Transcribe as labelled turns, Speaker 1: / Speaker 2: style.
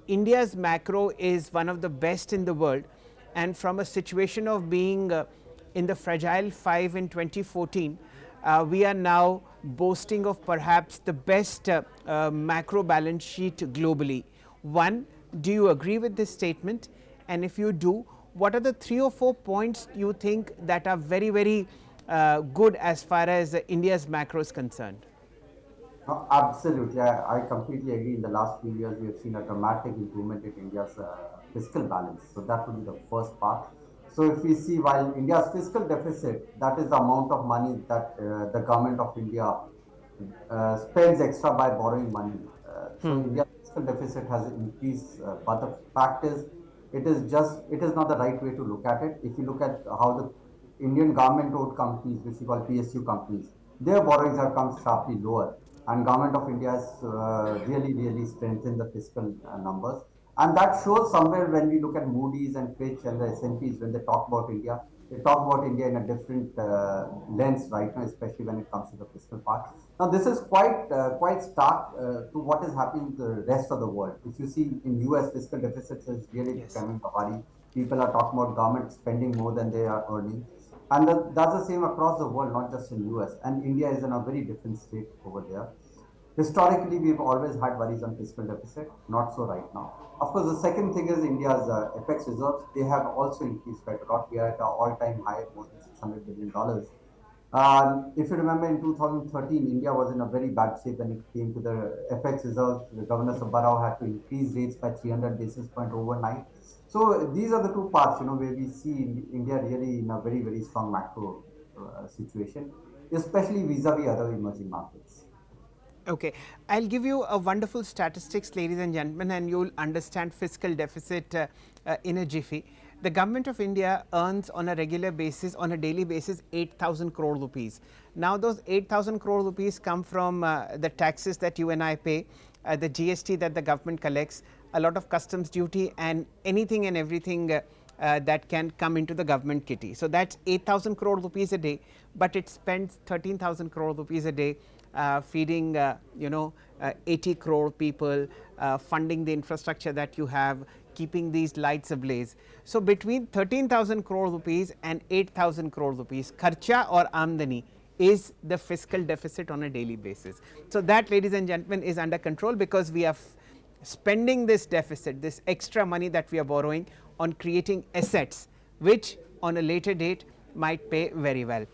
Speaker 1: India's macro is one of the best in the world, and from a situation of being in the fragile 5 in 2014, we are now boasting of perhaps the best macro balance sheet globally. One, do you agree with this statement? And if you do, what are the 3 or 4 points you think that are very, very good as far as India's macro is concerned?
Speaker 2: Absolutely, I completely agree. In the last few years, we have seen a dramatic improvement in India's fiscal balance. So that would be the first part. So if we see, while India's fiscal deficit, that is the amount of money that the government of India spends extra by borrowing money. So India's fiscal deficit has increased, but the fact is, it is not the right way to look at it. If you look at how the Indian government-owned companies, which we call PSU companies, their borrowings have come sharply lower, and government of India has really strengthened the fiscal numbers, and that shows somewhere when we look at Moody's and Fitch and the S&Ps when they talk about India. They talk about India in a different lens right now, especially when it comes to the fiscal part. Now, this is quite stark to what is happening in the rest of the world. If you see in US, fiscal deficits is really
Speaker 1: Yes.
Speaker 2: becoming a worry. People are talking about government spending more than they are earning, and that's the same across the world, not just in US. And India is in a very different state over there. Historically, we've always had worries on fiscal deficit, not so right now. Of course, the second thing is India's FX reserves. They have also increased quite a lot. We are at an all-time high at more than $600 billion. If you remember, in 2013, India was in a very bad shape when it came to the FX reserves. The Governor Subbarao had to increase rates by 300 basis points overnight. So these are the two parts, where we see India really in a very strong macro situation, especially vis-a-vis other emerging markets.
Speaker 1: Okay, I'll give you a wonderful statistics, ladies and gentlemen, and you'll understand fiscal deficit in a jiffy. The government of India earns on a regular basis, on a daily basis, 8,000 crore rupees. Now, those 8,000 crore rupees come from the taxes that you and I pay, the GST that the government collects, a lot of customs duty, and anything and everything that can come into the government kitty. So that's 8,000 crore rupees a day, but it spends 13,000 crore rupees a day feeding 80 crore people, funding the infrastructure that you have, keeping these lights ablaze. So between 13,000 crore rupees and 8,000 crore rupees, kharcha or amdani is the fiscal deficit on a daily basis. So that, ladies and gentlemen, is under control because we are spending this deficit, this extra money that we are borrowing on creating assets which on a later date might pay very well.